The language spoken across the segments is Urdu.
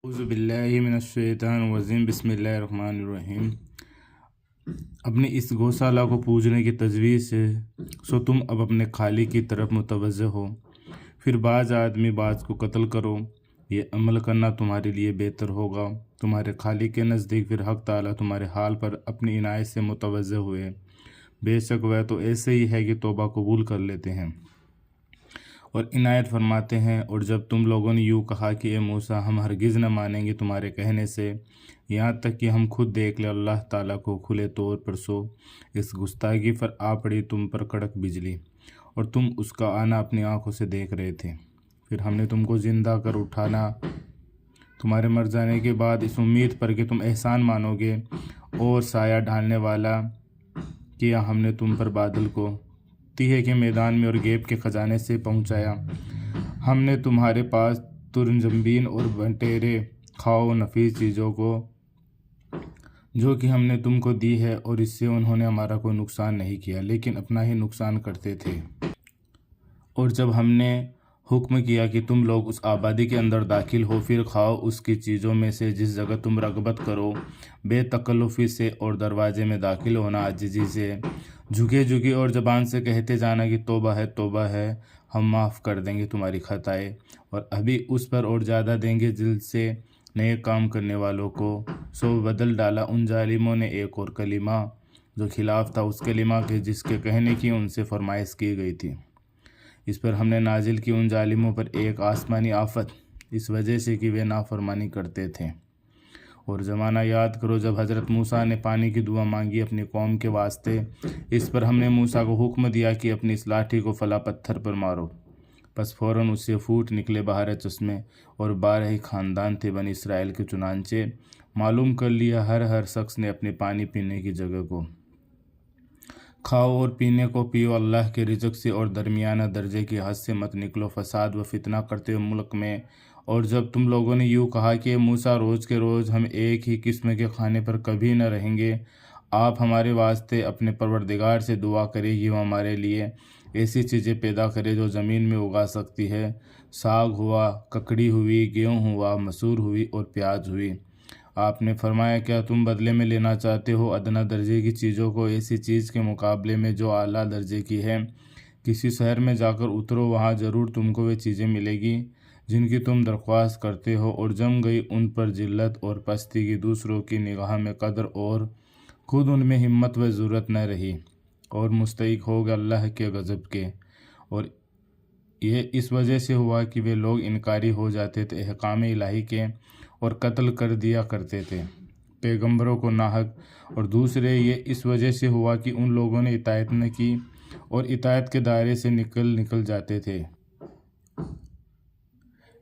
اعوذ باللہ من الشیطان الرجیم بسم اللہ الرحمن الرحیم۔ اپنے اس گوشالہ کو پوجنے کی تجویز سے تم اب اپنے خالق کی طرف متوجہ ہو، پھر بعض آدمی بعض کو قتل کرو، یہ عمل کرنا تمہارے لیے بہتر ہوگا۔ تمہارے خالق کے نزدیک پھر حق تعالیٰ تمہارے حال پر اپنی عنایت سے متوجہ ہوئے، بے شک وہ تو ایسے ہی ہے کہ توبہ قبول کر لیتے ہیں اور عنایت فرماتے ہیں۔ اور جب تم لوگوں نے یوں کہا کہ اے موسیٰ ہم ہرگز نہ مانیں گے تمہارے کہنے سے یہاں تک کہ ہم خود دیکھ لیں اللہ تعالیٰ کو کھلے طور پر، اس گستاخی پر آ پڑی تم پر کڑک بجلی اور تم اس کا آنا اپنی آنکھوں سے دیکھ رہے تھے۔ پھر ہم نے تم کو زندہ کر اٹھانا تمہارے مر جانے کے بعد اس امید پر کہ تم احسان مانو گے، اور سایہ ڈالنے والا کیا ہم نے تم پر بادل کو تیہے کے میدان میں اور غیب کے خزانے سے پہنچایا۔ ہم نے تمہارے پاس ترنجبین اور بٹیرے کھاؤ نفیس چیزوں کو جو کہ ہم نے تم کو دی ہے، اور اس سے انہوں نے ہمارا کوئی نقصان نہیں کیا لیکن اپنا ہی نقصان کرتے تھے۔ اور جب ہم نے حکم کیا کہ تم لوگ اس آبادی کے اندر داخل ہو، پھر کھاؤ اس کی چیزوں میں سے جس جگہ تم رغبت کرو، بے تکلفی سے، اور دروازے میں داخل ہونا عاجزی سے، جھکے اور زبان سے کہتے جانا کہ توبہ ہے، ہم معاف کر دیں گے تمہاری خطائیں، اور ابھی اس پر اور زیادہ دیں گے دل سے نئے کام کرنے والوں کو۔ بدل ڈالا ان ظالموں نے ایک اور کلمہ جو خلاف تھا اس کلمہ کے جس کے کہنے کی ان سے فرمائش کی گئی تھی۔ اس پر ہم نے نازل کی ان ظالموں پر ایک آسمانی آفت، اس وجہ سے کہ وہ نافرمانی کرتے تھے۔ اور زمانہ یاد کرو جب حضرت موسیٰ نے پانی کی دعا مانگی اپنی قوم کے واسطے، اس پر ہم نے موسیٰ کو حکم دیا کہ اپنی اس لاٹھی کو فلاں پتھر پر مارو، پس فوراً اس سے پھوٹ نکلے 12 چشمے، اور 12 ہی خاندان تھے بنی اسرائیل کے، چنانچہ معلوم کر لیا ہر شخص نے اپنے پانی پینے کی جگہ کو۔ کھاؤ اور پینے کو پیو اللہ کے رزق سے، اور درمیانہ درجے کی حد سے مت نکلو فساد و فتنہ کرتے ہو ملک میں۔ اور جب تم لوگوں نے یوں کہا کہ اے موسیٰ روز کے روز ہم ایک ہی قسم کے کھانے پر کبھی نہ رہیں گے، آپ ہمارے واسطے اپنے پروردگار سے دعا کرے کہ وہ ہمارے لیے ایسی چیزیں پیدا کرے جو زمین میں اگا سکتی ہے، ساگ ہوا، ککڑی ہوئی، گیہوں ہوا، مسور ہوئی اور پیاز ہوئی۔ آپ نے فرمایا کیا تم بدلے میں لینا چاہتے ہو ادنیٰ درجے کی چیزوں کو ایسی چیز کے مقابلے میں جو اعلیٰ درجے کی ہے؟ کسی شہر میں جا کر اترو، وہاں ضرور تم کو وہ چیزیں ملے گی جن کی تم درخواست کرتے ہو، اور جم گئی ان پر ذلت اور پستی کی دوسروں کی نگاہ میں قدر، اور خود ان میں ہمت و ضرورت نہ رہی، اور مستحق ہو گئے اللہ کے غضب کے۔ اور یہ اس وجہ سے ہوا کہ وہ لوگ انکاری ہو جاتے تھے احکام الہی کے، اور قتل کر دیا کرتے تھے پیغمبروں کو ناحق، اور دوسرے یہ اس وجہ سے ہوا کہ ان لوگوں نے اطاعت نہ کی اور اطاعت کے دائرے سے نکل جاتے تھے۔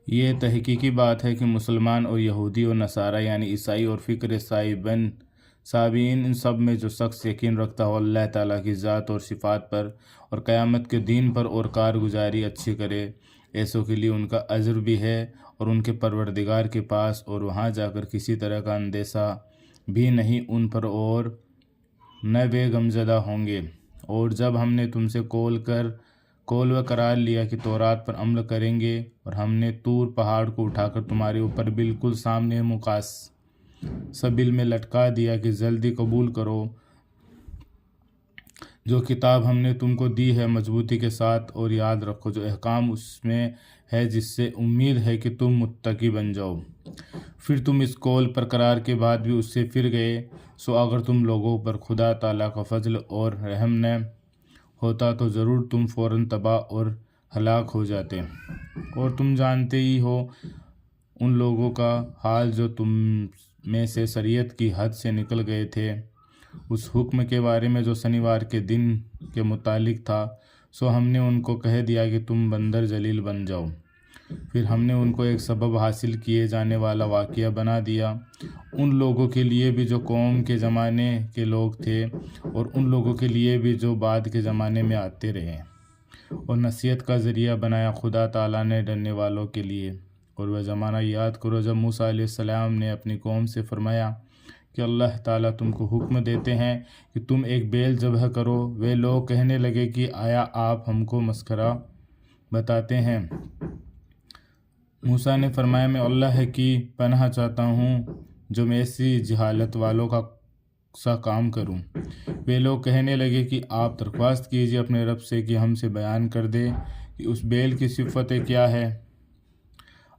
یہ تحقیقی بات ہے کہ مسلمان اور یہودی اور نصارہ یعنی عیسائی اور فکر صابئین، ان سب میں جو شخص یقین رکھتا ہو اللہ تعالیٰ کی ذات اور صفات پر اور قیامت کے دین پر، اور کارگزاری اچھی کرے، ایسوں کے لیے ان کا اجر بھی ہے اور ان کے پروردگار کے پاس، اور وہاں جا کر کسی طرح کا اندیشہ بھی نہیں ان پر، اور نہ بے غمزدہ ہوں گے۔ اور جب ہم نے تم سے کول و قرار لیا کہ تورات پر عمل کریں گے، اور ہم نے طور پہاڑ کو اٹھا کر تمہارے اوپر بالکل سامنے سبیل میں لٹکا دیا کہ جلدی قبول کرو جو کتاب ہم نے تم کو دی ہے مضبوطی کے ساتھ، اور یاد رکھو جو احکام اس میں ہے جس سے امید ہے کہ تم متقی بن جاؤ۔ پھر تم اس قول پر قرار کے بعد بھی اس سے پھر گئے، اگر تم لوگوں پر خدا تعالیٰ کا فضل اور رحم نہ ہوتا تو ضرور تم فوراً تباہ اور ہلاک ہو جاتے۔ اور تم جانتے ہی ہو ان لوگوں کا حال جو تم میں سے شریعت کی حد سے نکل گئے تھے، اس حکم کے بارے میں جو شنیوار کے دن کے متعلق تھا، ہم نے ان کو کہہ دیا کہ تم بندر ذلیل بن جاؤ۔ پھر ہم نے ان کو ایک سبب حاصل کیے جانے والا واقعہ بنا دیا، ان لوگوں کے لیے بھی جو قوم کے زمانے کے لوگ تھے، اور ان لوگوں کے لیے بھی جو بعد کے زمانے میں آتے رہے، اور نصیحت کا ذریعہ بنایا خدا تعالیٰ نے ڈرنے والوں کے لیے۔ اور وہ زمانہ یاد کرو جب موسیٰ علیہ السلام نے اپنی قوم سے فرمایا کہ اللہ تعالیٰ تم کو حکم دیتے ہیں کہ تم ایک بیل ذبح کرو، وہ لوگ کہنے لگے کہ آیا آپ ہم کو مسخرہ بتاتے ہیں؟ موسیٰ نے فرمایا میں اللہ کی پناہ چاہتا ہوں جو میں ایسی جہالت والوں کا سا کام کروں۔ وہ لوگ کہنے لگے کہ آپ درخواست کیجیے اپنے رب سے کہ ہم سے بیان کر دے کہ اس بیل کی صفتیں کیا ہے۔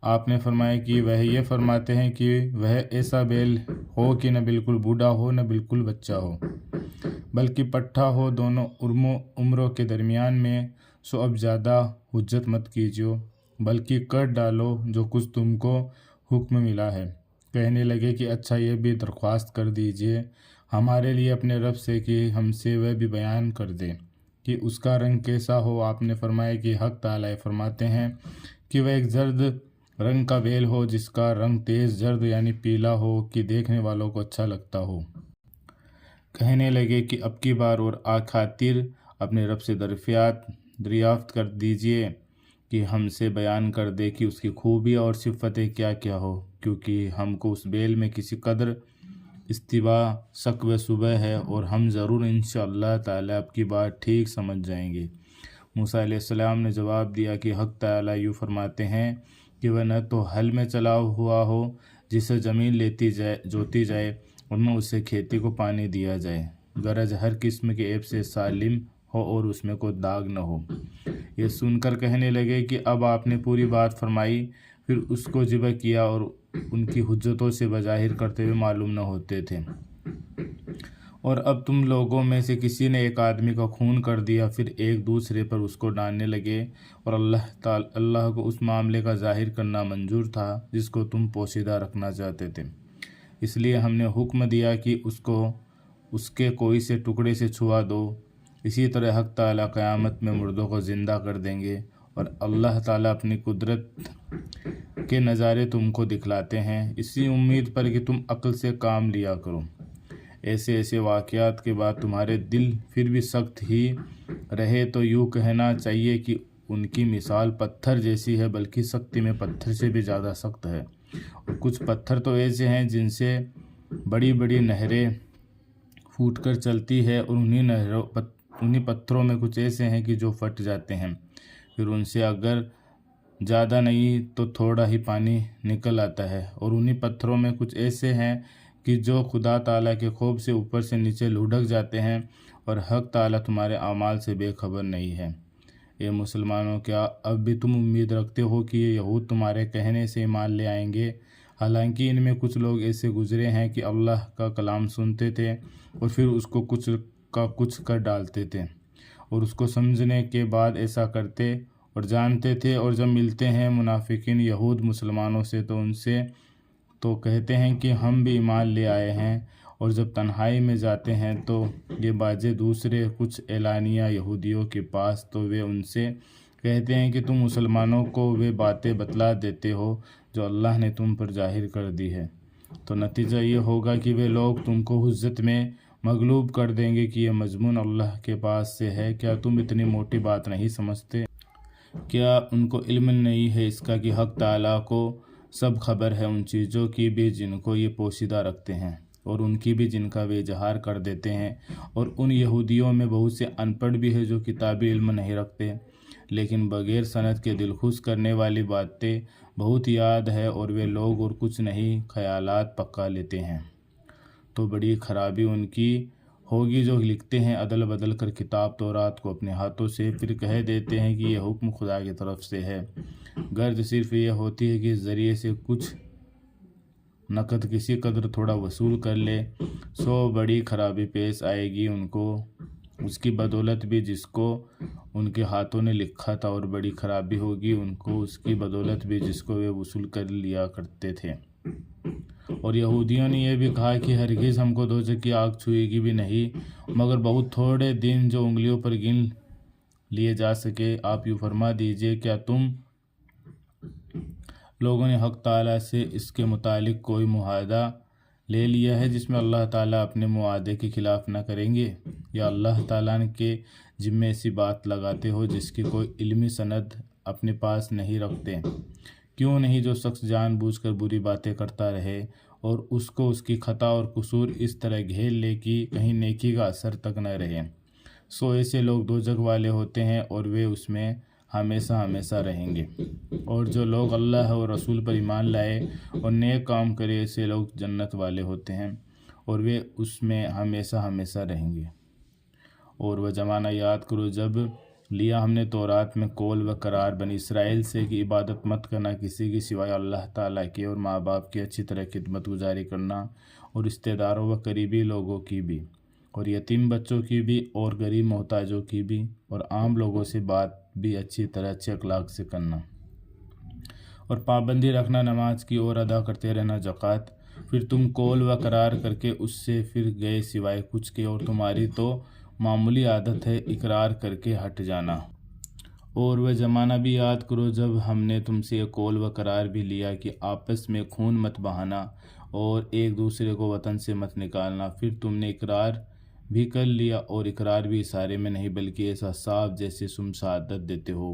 آپ نے فرمایا کہ وہ یہ فرماتے ہیں کہ وہ ایسا بیل ہو کہ نہ بالکل بوڑھا ہو نہ بالکل بچہ ہو، بلکہ پٹھا ہو دونوں عمروں کے درمیان میں۔ سو اب زیادہ حجت مت کیجیے بلکہ کر ڈالو جو کچھ تم کو حکم ملا ہے۔ کہنے لگے کہ اچھا یہ بھی درخواست کر دیجیے ہمارے لیے اپنے رب سے کہ ہم سے وہ بھی بیان کر دے کہ اس کا رنگ کیسا ہو۔ آپ نے فرمایا کہ حق تعالیٰ فرماتے ہیں کہ وہ ایک زرد رنگ کا بیل ہو جس کا رنگ تیز زرد یعنی پیلا ہو کہ دیکھنے والوں کو اچھا لگتا ہو۔ کہنے لگے کہ اب کی بار اور خاطر اپنے رب سے دریافت کر دیجیے کہ ہم سے بیان کر دے کہ اس کی خوبی اور صفتیں کیا کیا ہو، کیونکہ ہم کو اس بیل میں کسی قدر استوا شک و شبہ ہے اور ہم ضرور انشاءاللہ تعالیٰ اب کی بات ٹھیک سمجھ جائیں گے۔ موسیٰ علیہ السلام نے جواب دیا کہ حق تعالیٰ یوں فرماتے ہیں کہ وہ نہ تو حل میں چلا ہوا ہو جسے زمین جوتی جائے اور نہ اسے کھیتی کو پانی دیا جائے، غرض ہر قسم کے عیب سے سالم ہو اور اس میں کوئی داغ نہ ہو۔ یہ سن کر کہنے لگے کہ اب آپ نے پوری بات فرمائی، پھر اس کو ذبح کیا اور ان کی حجتوں سے بظاہر کرتے ہوئے معلوم نہ ہوتے تھے۔ اور اب تم لوگوں میں سے کسی نے ایک آدمی کا خون کر دیا، پھر ایک دوسرے پر اس کو ڈالنے لگے، اور اللہ کو اس معاملے کا ظاہر کرنا منظور تھا جس کو تم پوشیدہ رکھنا چاہتے تھے، اس لیے ہم نے حکم دیا کہ اس کو اس کے کوئی سے ٹکڑے سے چھوا دو۔ اسی طرح حق تعالیٰ قیامت میں مردوں کو زندہ کر دیں گے، اور اللہ تعالیٰ اپنی قدرت کے نظارے تم کو دکھلاتے ہیں اسی امید پر کہ تم عقل سے کام لیا کرو۔ ایسے واقعات کے بعد تمہارے دل پھر بھی سخت ہی رہے تو یوں کہنا چاہیے کہ ان کی مثال پتھر جیسی ہے، بلکہ سختی میں پتھر سے بھی زیادہ سخت ہے۔ اور کچھ پتھر تو ایسے ہیں جن سے بڑی بڑی نہریں پھوٹ کر چلتی ہے، اور انہی پتھروں میں کچھ ایسے ہیں کہ جو پھٹ جاتے ہیں، پھر ان سے اگر زیادہ نہیں تو تھوڑا ہی پانی نکل آتا ہے۔ اور انہی پتھروں میں کچھ ایسے ہیں کہ جو خدا تعالیٰ کے خوف سے اوپر سے نیچے لڑھک جاتے ہیں، اور حق تعالیٰ تمہارے اعمال سے بے خبر نہیں ہے۔ اے مسلمانوں، کیا اب بھی تم امید رکھتے ہو کہ یہ یہود تمہارے کہنے سے ایمان لے آئیں گے؟ حالانکہ ان میں کچھ لوگ ایسے گزرے ہیں کہ اللہ کا کلام سنتے تھے اور پھر اس کو کچھ کر ڈالتے تھے، اور اس کو سمجھنے کے بعد ایسا کرتے اور جانتے تھے۔ اور جب ملتے ہیں منافقین یہود مسلمانوں سے تو ان سے تو کہتے ہیں کہ ہم بھی ایمان لے آئے ہیں، اور جب تنہائی میں جاتے ہیں تو یہ باتیں دوسرے کچھ اعلانیہ یہودیوں کے پاس تو وہ ان سے کہتے ہیں کہ تم مسلمانوں کو وہ باتیں بتلا دیتے ہو جو اللہ نے تم پر ظاہر کر دی ہے، تو نتیجہ یہ ہوگا کہ وہ لوگ تم کو حجت میں مغلوب کر دیں گے کہ یہ مضمون اللہ کے پاس سے ہے۔ کیا تم اتنی موٹی بات نہیں سمجھتے؟ کیا ان کو علم نہیں ہے اس کا کہ حق تعالیٰ کو سب خبر ہے ان چیزوں کی بھی جن کو یہ پوشیدہ رکھتے ہیں، اور ان کی بھی جن کا وہ اظہار کر دیتے ہیں؟ اور ان یہودیوں میں بہت سے ان پڑھ بھی ہیں جو کتابی علم نہیں رکھتے، لیکن بغیر سند کے دل خوش کرنے والی باتیں بہت یاد ہے، اور وہ لوگ اور کچھ نہیں خیالات پکا لیتے ہیں۔ تو بڑی خرابی ان کی ہوگی جو لکھتے ہیں عدل بدل کر کتاب تورات کو اپنے ہاتھوں سے، پھر کہہ دیتے ہیں کہ یہ حکم خدا کی طرف سے ہے، غرض صرف یہ ہوتی ہے کہ اس ذریعے سے کچھ نقد کسی قدر تھوڑا وصول کر لے۔ سو بڑی خرابی پیش آئے گی ان کو اس کی بدولت بھی جس کو ان کے ہاتھوں نے لکھا تھا، اور بڑی خرابی ہوگی ان کو اس کی بدولت بھی جس کو وہ وصول کر لیا کرتے تھے۔ اور یہودیوں نے یہ بھی کہا کہ ہرگز ہم کو دوزخ کی آگ چھوئے گی بھی نہیں مگر بہت تھوڑے دن جو انگلیوں پر گن لیے جا سکے۔ آپ یوں فرما دیجئے، کیا تم لوگوں نے حق تعالیٰ سے اس کے متعلق کوئی معاہدہ لے لیا ہے جس میں اللہ تعالیٰ اپنے معاہدے کے خلاف نہ کریں گے، یا اللہ تعالیٰ کے ذمہ ایسی بات لگاتے ہو جس کی کوئی علمی سند اپنے پاس نہیں رکھتے؟ کیوں نہیں جو شخص جان بوجھ کر بری باتیں کرتا رہے اور اس کو اس کی خطا اور قصور اس طرح گھیر لے کہ کہیں نیکی کا اثر تک نہ رہے، سو ایسے لوگ دوزخ والے ہوتے ہیں اور وہ اس میں ہمیشہ ہمیشہ رہیں گے، اور جو لوگ اللہ اور رسول پر ایمان لائے اور نیک کام کرے ایسے لوگ جنت والے ہوتے ہیں اور وہ اس میں ہمیشہ ہمیشہ رہیں گے۔ اور وہ زمانہ یاد کرو جب لیا ہم نے تورات میں قول و قرار بنی اسرائیل سے کہ عبادت مت کرنا کسی کی سوائے اللہ تعالیٰ کی، اور ماں باپ کی اچھی طرح خدمت گزاری کرنا، اور رشتہ داروں و قریبی لوگوں کی بھی، اور یتیم بچوں کی بھی، اور غریب محتاجوں کی بھی، اور عام لوگوں سے بات بھی اچھی طرح اچھے اخلاق سے کرنا، اور پابندی رکھنا نماز کی اور ادا کرتے رہنا زکوٰۃ۔ پھر تم قول و قرار کر کے اس سے پھر گئے سوائے کچھ کے، اور تمہاری تو معمولی عادت ہے اقرار کر کے ہٹ جانا۔ اور وہ زمانہ بھی یاد کرو جب ہم نے تم سے ایک قول و قرار بھی لیا کہ آپس میں خون مت بہانا اور ایک دوسرے کو وطن سے مت نکالنا، پھر تم نے اقرار بھی کر لیا، اور اقرار بھی اشارے میں نہیں بلکہ ایسا صاف جیسے تم شہادت دیتے ہو،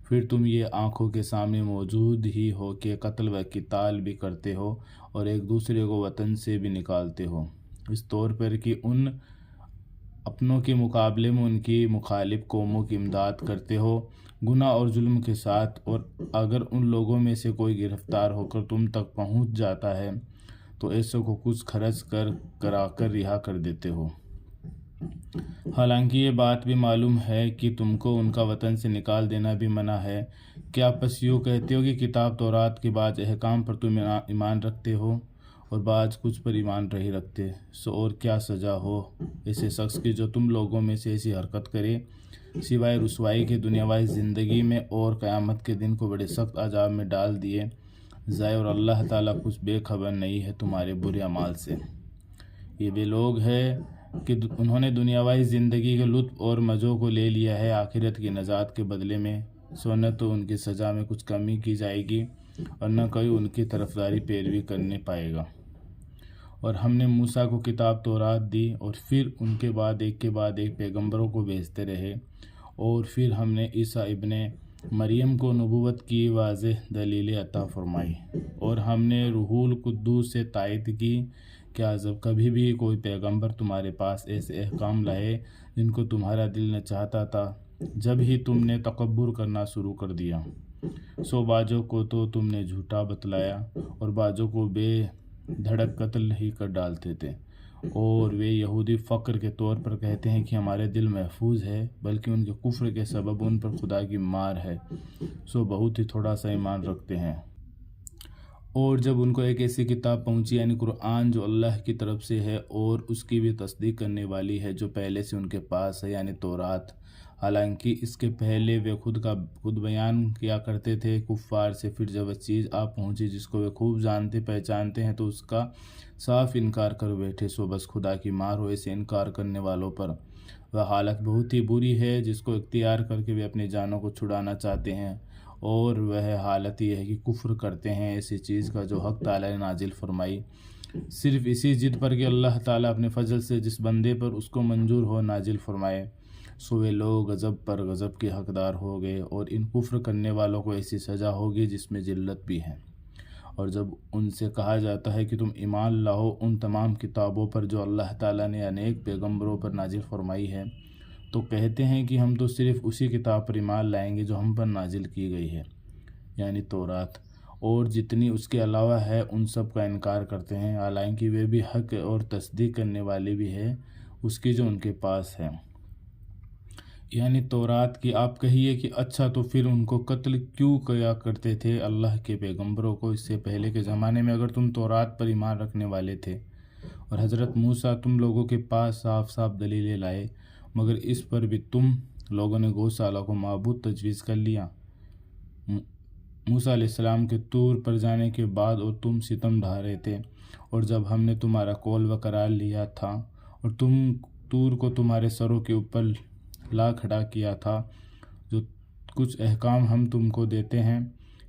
پھر تم یہ آنکھوں کے سامنے موجود ہی ہو کہ قتل و قتال بھی کرتے ہو اور ایک دوسرے کو وطن سے بھی نکالتے ہو، اس طور پر کہ ان اپنوں کے مقابلے میں ان کی مخالف قوموں کی امداد کرتے ہو گناہ اور ظلم کے ساتھ، اور اگر ان لوگوں میں سے کوئی گرفتار ہو کر تم تک پہنچ جاتا ہے تو ایسوں کو کچھ خرچ کرا کر رہا کر دیتے ہو، حالانکہ یہ بات بھی معلوم ہے کہ تم کو ان کا وطن سے نکال دینا بھی منع ہے۔ کیا پس یوں کہتے ہو کہ کتاب تورات کے بعض احکام پر تم ایمان رکھتے ہو اور بعض کچھ پر ایمان نہیں رکھتے، سو اور کیا سزا ہو ایسے شخص کی جو تم لوگوں میں سے ایسی حرکت کرے، سوائے رسوائی کے دنیاوی زندگی میں اور قیامت کے دن کو بڑے سخت عذاب میں ڈال دیے جائے، اور اللہ تعالیٰ کچھ بے خبر نہیں ہے تمہارے برے اعمال سے۔ یہ وہ لوگ ہیں کہ انہوں نے دنیاوی زندگی کے لطف اور مزوں کو لے لیا ہے آخرت کی نجات کے بدلے میں، سو نہ تو ان کی سزا میں کچھ کمی کی جائے گی اور نہ کوئی ان کی طرفداری پیروی کرنے پائے گا۔ اور ہم نے موسیٰ کو کتاب تورات دی، اور پھر ان کے بعد ایک پیغمبروں کو بھیجتے رہے، اور پھر ہم نے عیسیٰ ابن مریم کو نبوت کی واضح دلیلیں عطا فرمائی، اور ہم نے روح القدس سے تائید کی کہ جب کبھی بھی کوئی پیغمبر تمہارے پاس ایسے احکام لائے جن کو تمہارا دل نہ چاہتا تھا، جب ہی تم نے تکبر کرنا شروع کر دیا، سو باجوں کو تو تم نے جھوٹا بتلایا اور باجوں کو بے دھڑک قتل ہی کر ڈالتے تھے، اور وہ یہودی فخر کے طور پر کہتے ہیں کہ ہمارے دل محفوظ ہے، بلکہ ان کے کفر کے سبب ان پر خدا کی مار ہے، سو بہت ہی تھوڑا سا ایمان رکھتے ہیں۔ اور جب ان کو ایک ایسی کتاب پہنچی یعنی قرآن جو اللہ کی طرف سے ہے اور اس کی بھی تصدیق کرنے والی ہے جو پہلے سے ان کے پاس ہے یعنی تورات، حالانکہ اس کے پہلے وہ خود بیان کیا کرتے تھے کفار سے، پھر جب وہ چیز آپ پہنچی جس کو وہ خوب جانتے پہچانتے ہیں تو اس کا صاف انکار کر بیٹھے، سو بس خدا کی مار ہو ایسے انکار کرنے والوں پر۔ وہ حالت بہت ہی بری ہے جس کو اختیار کر کے وہ اپنی جانوں کو چھڑانا چاہتے ہیں، اور وہ حالت یہ ہے کہ کفر کرتے ہیں ایسی چیز کا جو حق تعالیٰ نے نازل فرمائی، صرف اسی ضد پر کہ اللہ تعالیٰ اپنے فضل سے جس بندے پر اس کو منظور ہو نازل فرمائے، سو وہ لوگ غضب پر غضب کے حقدار ہو گئے، اور ان کفر کرنے والوں کو ایسی سزا ہوگی جس میں ذلت بھی ہے۔ اور جب ان سے کہا جاتا ہے کہ تم ایمان لاؤ ان تمام کتابوں پر جو اللہ تعالیٰ نے انیک پیغمبروں پر نازل فرمائی ہے، تو کہتے ہیں کہ ہم تو صرف اسی کتاب پر ایمان لائیں گے جو ہم پر نازل کی گئی ہے یعنی تورات، اور جتنی اس کے علاوہ ہے ان سب کا انکار کرتے ہیں، حالانکہ وہ بھی حق اور تصدیق کرنے والی بھی ہے اس کی جو ان کے پاس ہے یعنی تورات کی۔ آپ کہیے کہ اچھا تو پھر ان کو قتل کیوں کیا کرتے تھے اللہ کے پیغمبروں کو اس سے پہلے کے زمانے میں، اگر تم تورات پر ایمان رکھنے والے تھے اور حضرت موسیٰ تم لوگوں کے پاس صاف صاف دلیلیں لائے، مگر اس پر بھی تم لوگوں نے گوشالہ کو معبود تجویز کر لیا موسیٰ علیہ السلام کے طور پر جانے کے بعد، اور تم ستم ڈھا رہے تھے، اور جب ہم نے تمہارا قول و قرار لیا تھا اور تم طور کو تمہارے سروں کے اوپر لا کھڑا کیا تھا، جو کچھ احکام ہم تم کو دیتے ہیں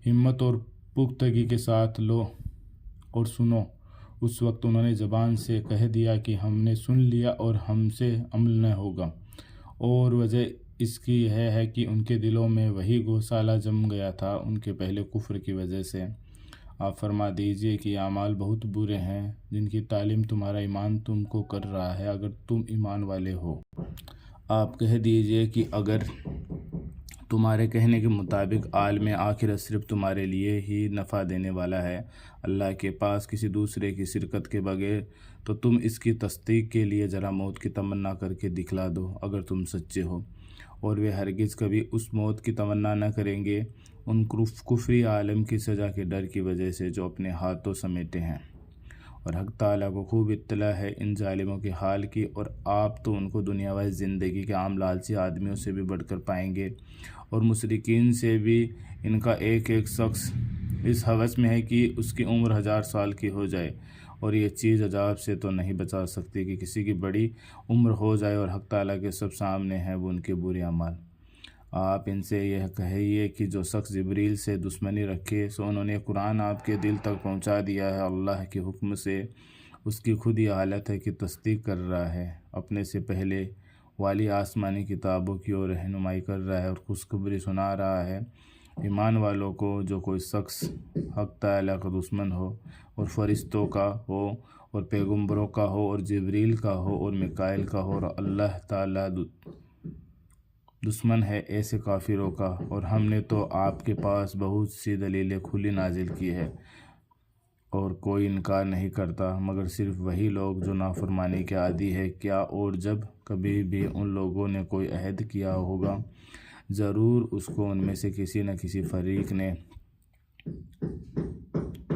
ہمت اور پختگی کے ساتھ لو اور سنو، اس وقت انہوں نے زبان سے کہہ دیا کہ ہم نے سن لیا اور ہم سے عمل نہ ہوگا، اور وجہ اس کی یہ ہے کہ ان کے دلوں میں وہی گوشالہ جم گیا تھا ان کے پہلے کفر کی وجہ سے۔ آپ فرما دیجئے کہ اعمال بہت برے ہیں جن کی تعلیم تمہارا ایمان تم کو کر رہا ہے اگر تم ایمان والے ہو۔ آپ کہہ دیجئے کہ اگر تمہارے کہنے کے مطابق عالم آخرت صرف تمہارے لیے ہی نفع دینے والا ہے، اللہ کے پاس کسی دوسرے کی شرکت کے بغیر، تو تم اس کی تصدیق کے لیے ذرا موت کی تمنا کر کے دکھلا دو اگر تم سچے ہو۔ اور وہ ہرگز کبھی اس موت کی تمنا نہ کریں گے ان کفری عالم کی سزا کے ڈر کی وجہ سے جو اپنے ہاتھوں سمیٹے ہیں، اور حق تعالیٰ کو خوب اطلاع ہے ان ظالموں کے حال کی، اور آپ تو ان کو دنیاوی زندگی کے عام لالچی آدمیوں سے بھی بڑھ کر پائیں گے، اور مشرکین سے بھی ان کا ایک ایک شخص اس ہوس میں ہے کہ اس کی عمر 1000 سال کی ہو جائے، اور یہ چیز عذاب سے تو نہیں بچا سکتی کہ کسی کی بڑی عمر ہو جائے، اور حق تعالیٰ کے سب سامنے ہیں وہ ان کے برے اعمال۔ آپ ان سے یہ کہیے کہ جو شخص جبریل سے دشمنی رکھے سو انہوں نے قرآن آپ کے دل تک پہنچا دیا ہے، اللہ کے حکم سے اس کی خود یہ حالت ہے کہ تصدیق کر رہا ہے، اپنے سے پہلے والی آسمانی کتابوں کی اور رہنمائی کر رہا ہے، اور خوشخبری سنا رہا ہے ایمان والوں کو جو کوئی شخص حق تعالیٰ کا دشمن ہو، اور فرشتوں کا ہو، اور پیغمبروں کا ہو، اور جبریل کا ہو، اور میکائیل کا ہو، اور اللہ تعالیٰ دشمن ہے ایسے کافروں کا، اور ہم نے تو آپ کے پاس بہت سی دلیلیں کھلی نازل کی ہے، اور کوئی انکار نہیں کرتا مگر صرف وہی لوگ جو نافرمانی کے عادی ہے۔ کیا اور جب کبھی بھی ان لوگوں نے کوئی عہد کیا ہوگا، ضرور اس کو ان میں سے کسی نہ کسی فریق نے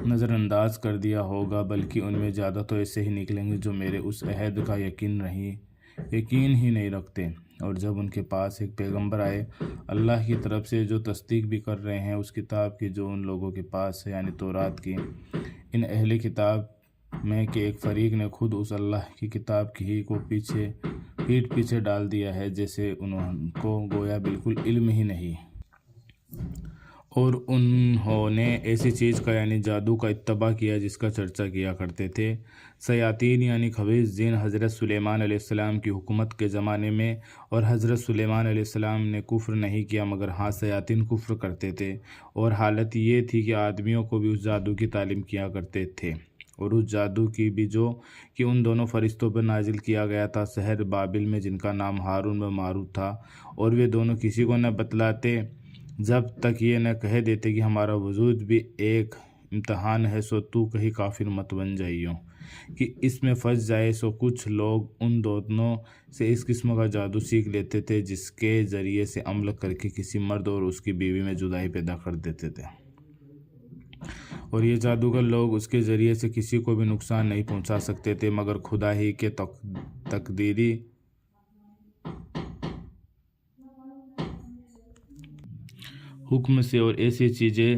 نظر انداز کر دیا ہوگا، بلکہ ان میں زیادہ تو ایسے ہی نکلیں گے جو میرے اس عہد کا یقین ہی نہیں رکھتے۔ اور جب ان کے پاس ایک پیغمبر آئے اللہ کی طرف سے جو تصدیق بھی کر رہے ہیں اس کتاب کی جو ان لوگوں کے پاس ہے، یعنی تورات کی، ان اہل کتاب میں کہ ایک فریق نے خود اس اللہ کی کتاب کی ہی کو پیٹ پیچھے ڈال دیا ہے، جیسے انہوں کو گویا بالکل علم ہی نہیں، اور انہوں نے ایسی چیز کا یعنی جادو کا اتباع کیا جس کا چرچا کیا کرتے تھے شیاطین یعنی خبیث جن حضرت سلیمان علیہ السلام کی حکومت کے زمانے میں، اور حضرت سلیمان علیہ السلام نے کفر نہیں کیا مگر ہاں شیاطین کفر کرتے تھے، اور حالت یہ تھی کہ آدمیوں کو بھی اس جادو کی تعلیم کیا کرتے تھے، اور اس جادو کی بھی جو کہ ان دونوں فرشتوں پر نازل کیا گیا تھا شہر بابل میں، جن کا نام ہارون و ماروت تھا، اور وہ دونوں کسی کو نہ بتلاتے جب تک یہ نہ کہہ دیتے کہ ہمارا وجود بھی ایک امتحان ہے، سو تو کہیں کافر مت بن جائیو کہ اس میں پھنس جائے۔ سو کچھ لوگ ان دونوں سے اس قسم کا جادو سیکھ لیتے تھے جس کے ذریعے سے عمل کر کے کسی مرد اور اس کی بیوی میں جدائی پیدا کر دیتے تھے، اور یہ جادوگر لوگ اس کے ذریعے سے کسی کو بھی نقصان نہیں پہنچا سکتے تھے مگر خدا ہی کے تقدیری حکم سے، اور ایسی چیزیں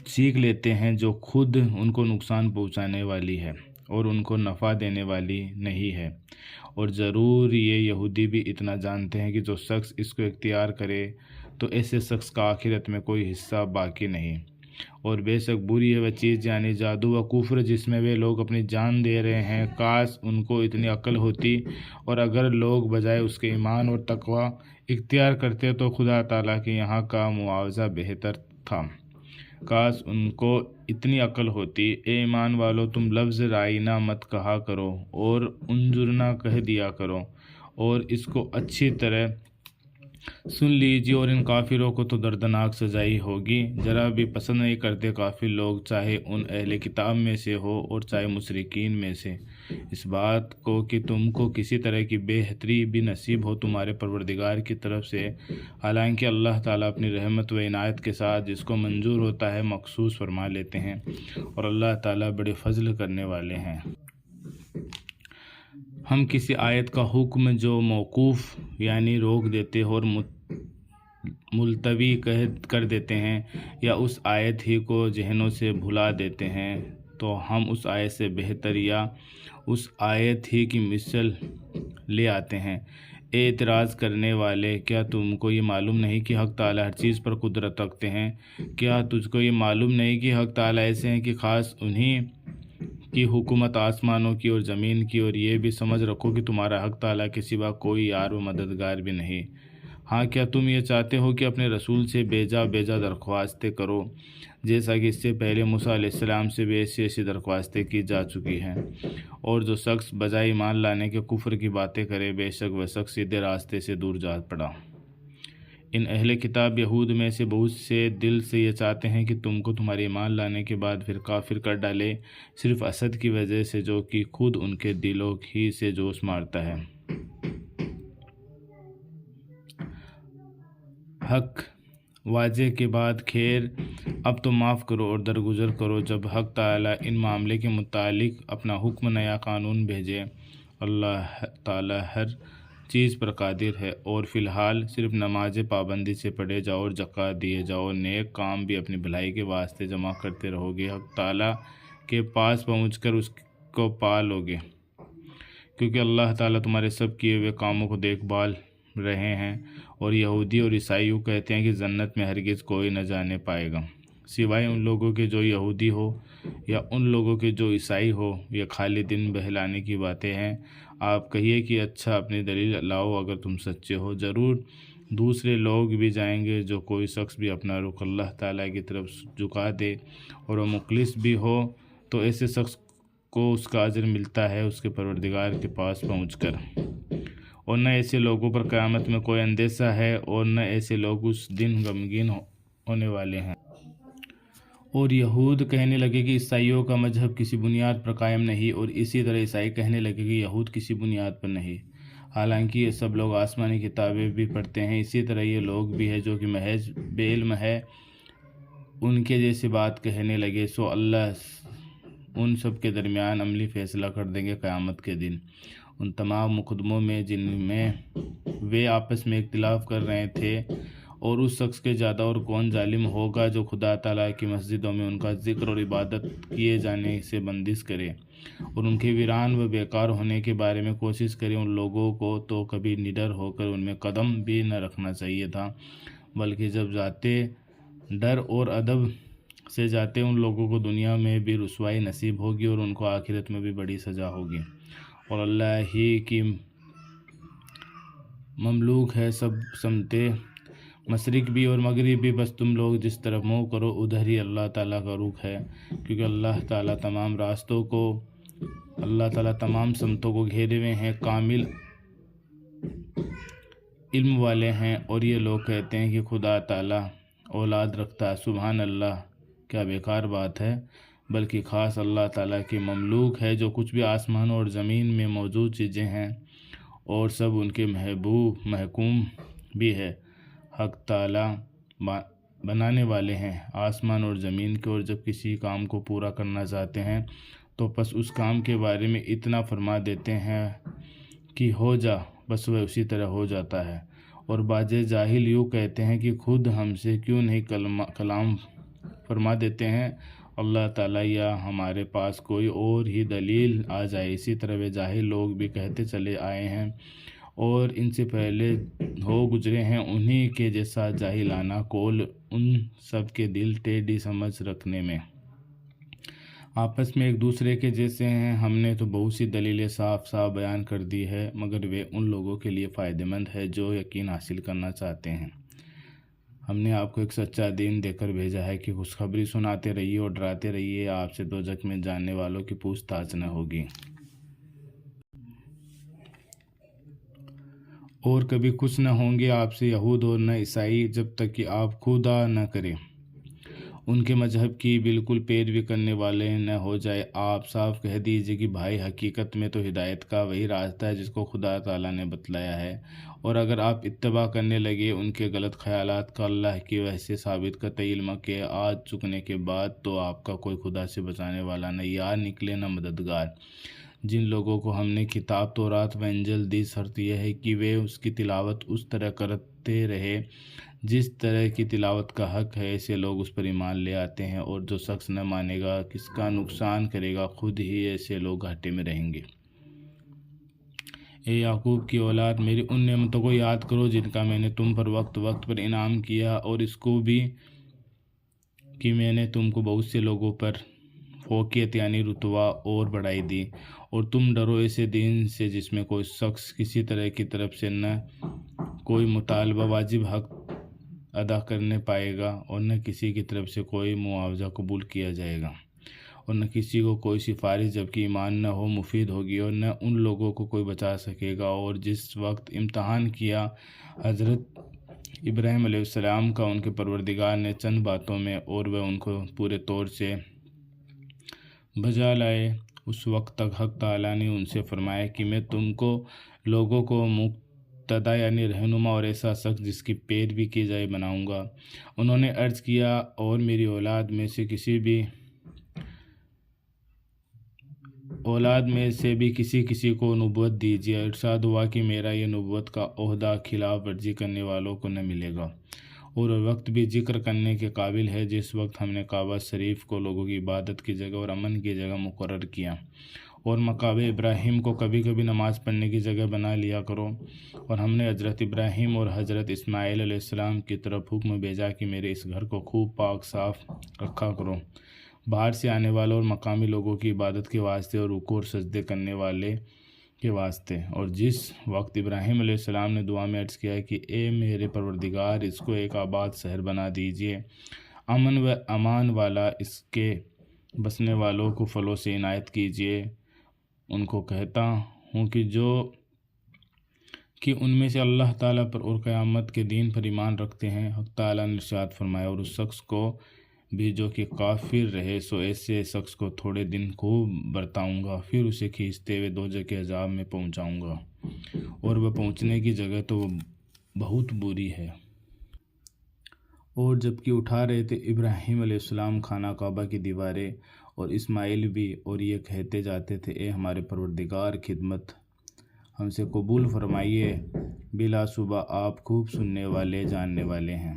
سیکھ لیتے ہیں جو خود ان کو نقصان پہنچانے والی ہے اور ان کو نفع دینے والی نہیں ہے۔ اور ضرور یہ یہودی بھی اتنا جانتے ہیں کہ جو شخص اس کو اختیار کرے تو ایسے شخص کا آخرت میں کوئی حصہ باقی نہیں، اور بے شک بری ہے وہ چیز یعنی جادو و کفر جس میں وہ لوگ اپنی جان دے رہے ہیں، کاش ان کو اتنی عقل ہوتی، اور اگر لوگ بجائے اس کے ایمان اور تقوی اختیار کرتے تو خدا تعالیٰ کے یہاں کا معاوضہ بہتر تھا۔ کاش ان کو اتنی عقل ہوتی۔ اے ایمان والو، تم لفظ رائنا مت کہا کرو اور انظرنا کہہ دیا کرو، اور اس کو اچھی طرح سن لیجیے، اور ان کافروں کو تو دردناک سزائی ہوگی۔ ذرا بھی پسند نہیں کرتے کافر لوگ، چاہے ان اہل کتاب میں سے ہو اور چاہے مشرکین میں سے، اس بات کو کہ تم کو کسی طرح کی بہتری بھی نصیب ہو تمہارے پروردگار کی طرف سے، حالانکہ اللہ تعالیٰ اپنی رحمت و عنایت کے ساتھ جس کو منظور ہوتا ہے مخصوص فرما لیتے ہیں، اور اللہ تعالیٰ بڑے فضل کرنے والے ہیں۔ ہم کسی آیت کا حکم جو موقوف یعنی روک دیتے اور ملتوی کر دیتے ہیں، یا اس آیت ہی کو ذہنوں سے بھلا دیتے ہیں، تو ہم اس آیت سے بہتر یا اس آیت ہی کی مثل لے آتے ہیں۔ اے اعتراض کرنے والے، کیا تم کو یہ معلوم نہیں کہ حق تعالیٰ ہر چیز پر قدرت رکھتے ہیں؟ کیا تجھ کو یہ معلوم نہیں کہ حق تعالیٰ ایسے ہیں کہ خاص انہی کی حکومت آسمانوں کی اور زمین کی، اور یہ بھی سمجھ رکھو کہ تمہارا حق تعالیٰ کے سوا کوئی یار و مددگار بھی نہیں۔ ہاں، کیا تم یہ چاہتے ہو کہ اپنے رسول سے بیجا درخواستیں کرو، جیسا کہ اس سے پہلے موسیٰ علیہ السلام سے بھی ایسی درخواستیں کی جا چکی ہیں، اور جو شخص بجائے ایمان لانے کے کفر کی باتیں کرے، بے شک وہ شخص سیدھے راستے سے دور جا پڑا۔ ان اہل کتاب یہود میں سے بہت سے دل سے یہ چاہتے ہیں کہ تم کو تمہارے ایمان لانے کے بعد پھر کافر کر ڈالے، صرف حسد کی وجہ سے جو کہ خود ان کے دلوں ہی سے جوش مارتا ہے۔ حق واضح کے بعد خیر اب تو معاف کرو اور درگزر کرو۔ جب حق تعالیٰ ان معاملے کے متعلق اپنا حکم نیا قانون بھیجے، اللہ تعالیٰ ہر چیز پر قادر ہے، اور فی الحال صرف نماز پابندی سے پڑھے جاؤ اور زکوٰۃ دیے جاؤ اور نیک کام بھی اپنی بھلائی کے واسطے جمع کرتے رہو گے، حق تعالیٰ کے پاس پہنچ کر اس کو پا لو گے، کیونکہ اللہ تعالیٰ تمہارے سب کیے ہوئے کاموں کو دیکھ بھال رہے ہیں۔ اور یہودی اور عیسائی یوں کہتے ہیں کہ جنت میں ہرگز کوئی نہ جانے پائے گا سوائے ان لوگوں کے جو یہودی ہو یا ان لوگوں کے جو عیسائی ہو۔ یہ خالی دن بہلانے کی باتیں ہیں۔ آپ کہیے کہ اچھا اپنی دلیل لاؤ اگر تم سچے ہو، ضرور دوسرے لوگ بھی جائیں گے۔ جو کوئی شخص بھی اپنا رخ اللہ تعالیٰ کی طرف جھکا دے اور وہ مخلص بھی ہو تو ایسے شخص کو اس کا اجر ملتا ہے اس کے پروردگار کے پاس پہنچ کر، اور نہ ایسے لوگوں پر قیامت میں کوئی اندیشہ ہے اور نہ ایسے لوگ اس دن غمگین ہونے والے ہیں۔ اور یہود کہنے لگے کہ عیسائیوں کا مذہب کسی بنیاد پر قائم نہیں، اور اسی طرح عیسائی کہنے لگے کہ یہود کسی بنیاد پر نہیں، حالانکہ یہ سب لوگ آسمانی کتابیں بھی پڑھتے ہیں۔ اسی طرح یہ لوگ بھی ہیں جو کہ محض بے علم ہے، ان کے جیسے بات کہنے لگے، سو اللہ ان سب کے درمیان عملی فیصلہ کر دیں گے قیامت کے دن۔ ان تمام مقدموں میں جن میں وہ آپس میں اختلاف کر رہے تھے، اور اس شخص کے زیادہ اور کون ظالم ہوگا جو خدا تعالیٰ کی مسجدوں میں ان کا ذکر اور عبادت کیے جانے سے بندش کرے اور ان کے ویران و بیکار ہونے کے بارے میں کوشش کرے۔ ان لوگوں کو تو کبھی نڈر ہو کر ان میں قدم بھی نہ رکھنا چاہیے تھا، بلکہ جب جاتے ڈر اور ادب سے جاتے ان لوگوں کو دنیا میں بھی رسوائی نصیب ہوگی اور ان کو آخرت میں بھی بڑی سزا ہوگی۔ اور اللہ ہی کی مملوک ہے سب سمتے، مشرق بھی اور مغرب بھی، بس تم لوگ جس طرف منہ کرو ادھر ہی اللہ تعالیٰ کا رخ ہے، کیونکہ اللہ تعالیٰ تمام سمتوں کو گھیرے ہوئے ہیں، کامل علم والے ہیں۔ اور یہ لوگ کہتے ہیں کہ خدا تعالیٰ اولاد رکھتا ہے، سبحان اللہ، کیا بیکار بات ہے، بلکہ خاص اللہ تعالیٰ کے مملوک ہے جو کچھ بھی آسمان اور زمین میں موجود چیزیں ہیں اور سب ان کے محکوم بھی ہے۔ حق تعالیٰ بنانے والے ہیں آسمان اور زمین کے، اور جب کسی کام کو پورا کرنا چاہتے ہیں تو پس اس کام کے بارے میں اتنا فرما دیتے ہیں کہ ہو جا، بس وہ اسی طرح ہو جاتا ہے۔ اور بعض جاہل یوں کہتے ہیں کہ خود ہم سے کیوں نہیں کلام فرما دیتے ہیں اللہ تعالیٰ، یا ہمارے پاس کوئی اور ہی دلیل آ جائے۔ اسی طرح وہ جاہل لوگ بھی کہتے چلے آئے ہیں اور ان سے پہلے ہو گزرے ہیں، انہی کے جیسا جاہلانہ قول ان سب کے دل ٹیڑھی سمجھ رکھنے میں آپس میں ایک دوسرے کے جیسے ہیں۔ ہم نے تو بہت سی دلیلیں صاف صاف بیان کر دی ہے، مگر وہ ان لوگوں کے لیے فائدہ مند ہے جو یقین حاصل کرنا چاہتے ہیں۔ ہم نے آپ کو ایک سچا دین دے کر بھیجا ہے کہ خوشخبری سناتے رہیے اور ڈراتے رہیے، آپ سے دوزخ میں جانے والوں کی پوچھ تاچھ نہ ہوگی، اور کبھی کچھ نہ ہوں گے آپ سے یہود اور نہ عیسائی، جب تک کہ آپ خدا نہ کریں ان کے مذہب کی بالکل پیروی کرنے والے نہ ہو جائے۔ آپ صاف کہہ دیجئے کہ بھائی حقیقت میں تو ہدایت کا وہی راستہ ہے جس کو خدا تعالیٰ نے بتلایا ہے، اور اگر آپ اتباع کرنے لگے ان کے غلط خیالات کا اللہ کی وحی سے ثابت قطعی علم کے آ چکنے کے بعد، تو آپ کا کوئی خدا سے بچانے والا نہ یار نکلے نہ مددگار۔ جن لوگوں کو ہم نے کتاب تورات و انجیل دی، شرط یہ ہے کہ وہ اس کی تلاوت اس طرح کرتے رہے جس طرح کی تلاوت کا حق ہے، ایسے لوگ اس پر ایمان لے آتے ہیں، اور جو شخص نہ مانے گا کس کا نقصان کرے گا، خود ہی ایسے لوگ گھاٹے میں رہیں گے۔ اے یعقوب کی اولاد، میری ان نعمتوں کو یاد کرو جن کا میں نے تم پر وقت وقت پر انعام کیا، اور اس کو بھی کہ میں نے تم کو بہت سے لوگوں پر فوقیت یعنی رتبہ اور بڑھائی دی۔ اور تم ڈرو ایسے دن سے جس میں کوئی شخص کسی طرح کی طرف سے نہ کوئی مطالبہ واجب حق ادا کرنے پائے گا، اور نہ کسی کی طرف سے کوئی معاوضہ قبول کیا جائے گا، اور نہ کسی کو کوئی سفارش جبکہ ایمان نہ ہو مفید ہوگی، اور نہ ان لوگوں کو کوئی بچا سکے گا۔ اور جس وقت امتحان کیا حضرت ابراہیم علیہ السلام کا ان کے پروردگار نے چند باتوں میں اور وہ ان کو پورے طور سے بجا لائے۔ اس وقت تک حق تعالیٰ نے ان سے فرمایا کہ میں تم کو لوگوں کو مقتدا یعنی رہنما اور ایسا شخص جس کی پیروی کی جائے بناؤں گا۔ انہوں نے عرض کیا اور میری اولاد میں سے کسی کو نبوت دیجیے۔ ارشاد ہوا کہ میرا یہ نبوت کا عہدہ خلاف ورزی کرنے والوں کو نہ ملے گا، اور وقت بھی ذکر کرنے کے قابل ہے جس وقت ہم نے کعبہ شریف کو لوگوں کی عبادت کی جگہ اور امن کی جگہ مقرر کیا، اور مقام ابراہیم کو کبھی کبھی نماز پڑھنے کی جگہ بنا لیا کرو۔ اور ہم نے حضرت ابراہیم اور حضرت اسماعیل علیہ السلام کی طرف حکم بھیجا کہ میرے اس گھر کو خوب پاک صاف رکھا کرو، باہر سے آنے والوں اور مقامی لوگوں کی عبادت کے واسطے اور رکوع اور سجدے کرنے والے کے واسطے۔ اور جس وقت ابراہیم علیہ السلام نے دعا میں عرض کیا کہ اے میرے پروردگار، اس کو ایک آباد شہر بنا دیجیے، امن و امان والا، اس کے بسنے والوں کو فضلوں سے عنایت کیجیے، ان کو کہتا ہوں کہ ان میں سے اللہ تعالیٰ پر اور قیامت کے دین پر ایمان رکھتے ہیں۔ حق تعالیٰ نے ارشاد فرمایا، اور اس شخص کو بھی جو کہ کافر رہے سو ایسے شخص کو تھوڑے دن خوب برتاؤں گا، پھر اسے کھینچتے ہوئے دوزخ کے عذاب میں پہنچاؤں گا، اور وہ پہنچنے کی جگہ تو بہت بری ہے۔ اور جب کہ اٹھا رہے تھے ابراہیم علیہ السلام خانہ کعبہ کی دیواریں اور اسماعیل بھی، اور یہ کہتے جاتے تھے اے ہمارے پروردگار، خدمت ہم سے قبول فرمائیے، بلا شبہ آپ خوب سننے والے جاننے والے ہیں،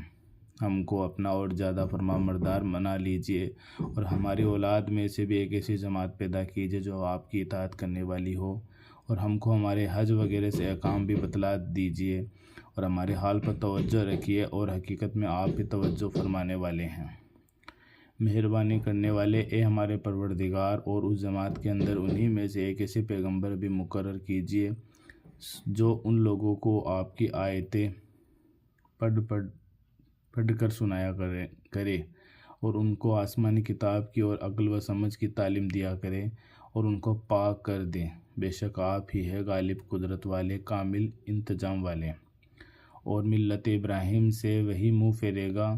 ہم کو اپنا اور زیادہ فرمانبردار بنا لیجیے، اور ہماری اولاد میں سے بھی ایک ایسی جماعت پیدا کیجیے جو آپ کی اطاعت کرنے والی ہو، اور ہم کو ہمارے حج وغیرہ سے احکام بھی بتلا دیجیے، اور ہمارے حال پر توجہ رکھیے، اور حقیقت میں آپ بھی توجہ فرمانے والے ہیں، مہربانی کرنے والے۔ اے ہمارے پروردگار، اور اس جماعت کے اندر انہی میں سے ایک ایسے پیغمبر بھی مقرر کیجیے جو ان لوگوں کو آپ کی آیتیں پڑھ کر سنایا کرے، اور ان کو آسمانی کتاب کی اور عقل و سمجھ کی تعلیم دیا کرے، اور ان کو پاک کر دیں، بے شک آپ ہی ہے غالب قدرت والے، کامل انتظام والے۔ اور ملت ابراہیم سے وہی منہ پھیرے گا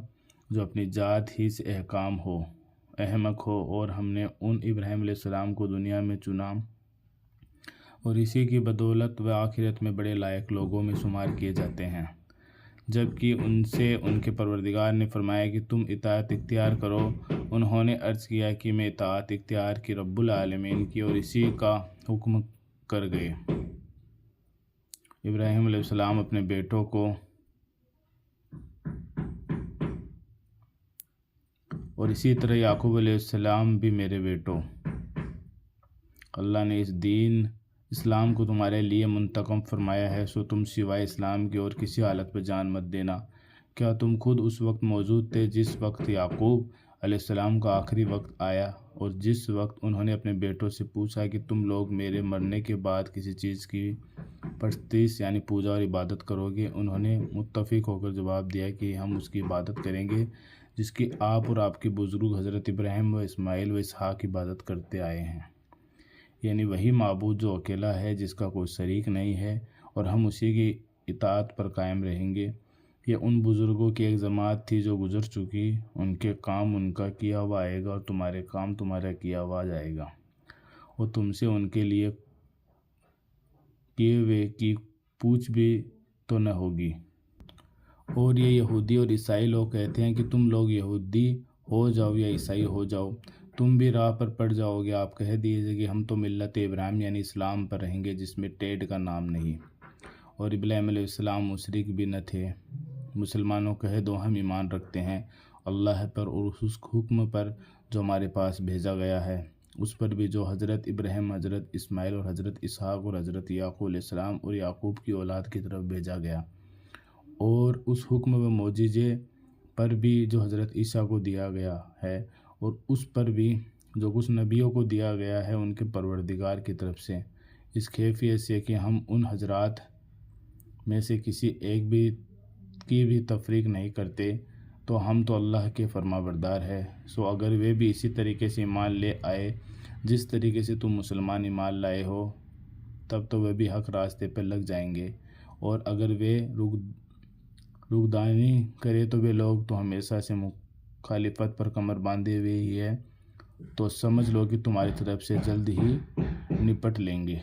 جو اپنی ذات ہی سے احمق ہو، اور ہم نے ان ابراہیم علیہ السلام کو دنیا میں چنا، اور اسی کی بدولت وہ آخرت میں بڑے لائق لوگوں میں شمار کیے جاتے ہیں۔ جبکہ ان سے ان کے پروردگار نے فرمایا کہ تم اطاعت اختیار کرو، انہوں نے عرض کیا کہ میں اطاعت اختیار کی رب العالمین کی، اور اسی کا حکم کر گئے۔ ابراہیم علیہ السلام اپنے بیٹوں کو اور اسی طرح یعقوب علیہ السلام بھی میرے بیٹوں، اللہ نے اس دین اسلام کو تمہارے لیے منتخب فرمایا ہے، سو تم سوائے اسلام کے اور کسی حالت پہ جان مت دینا۔ کیا تم خود اس وقت موجود تھے جس وقت یعقوب علیہ السلام کا آخری وقت آیا، اور جس وقت انہوں نے اپنے بیٹوں سے پوچھا کہ تم لوگ میرے مرنے کے بعد کسی چیز کی پرستش یعنی پوجا اور عبادت کرو گے؟ انہوں نے متفق ہو کر جواب دیا کہ ہم اس کی عبادت کریں گے جس کی آپ اور آپ کے بزرگ حضرت ابراہیم و اسماعیل و اسحاق عبادت کرتے آئے ہیں، یعنی وہی معبود جو اکیلا ہے، جس کا کوئی شریک نہیں ہے، اور ہم اسی کی اطاعت پر قائم رہیں گے۔ یہ ان بزرگوں کی ایک جماعت تھی جو گزر چکی، ان کے کام ان کا کیا ہوا آئے گا، اور تمہارے کام تمہارا کیا ہوا جائے گا، اور تم سے ان کے لیے کیے ہوئے کی پوچھ بھی تو نہ ہوگی۔ اور یہ یہودی اور عیسائی لوگ کہتے ہیں کہ تم لوگ یہودی ہو جاؤ یا عیسائی ہو جاؤ، تم بھی راہ پر پڑ جاؤ گے۔ آپ کہہ دیجیے کہ ہم تو ملت ابراہیم یعنی اسلام پر رہیں گے جس میں ٹیڑھ کا نام نہیں، اور ابراہیم علیہ السلام مشرک بھی نہ تھے۔ مسلمانوں کہہ دو ہم ایمان رکھتے ہیں اللہ پر اور اس حکم پر جو ہمارے پاس بھیجا گیا ہے، اس پر بھی جو حضرت ابراہیم، حضرت اسماعیل اور حضرت اسحاق اور حضرت یعقوب علیہ السلام اور یعقوب کی اولاد کی طرف بھیجا گیا، اور اس حکم و معجزے پر بھی جو حضرت عیسیٰ کو دیا گیا ہے، اور اس پر بھی جو کچھ نبیوں کو دیا گیا ہے ان کے پروردگار کی طرف سے، اس کیفیت سے کہ ہم ان حضرات میں سے کسی ایک بھی کی بھی تفریق نہیں کرتے، تو ہم تو اللہ کے فرما بردار ہے۔ سو اگر وہ بھی اسی طریقے سے ایمان لے آئے جس طریقے سے تم مسلمان ایمان لائے ہو، تب تو وہ بھی حق راستے پر لگ جائیں گے، اور اگر وہ روگدانی کرے تو وہ لوگ تو ہمیشہ سے مخالفت پر کمر باندھے ہوئے ہی ہے، تو سمجھ لو کہ تمہاری طرف سے جلد ہی نپٹ لیں گے۔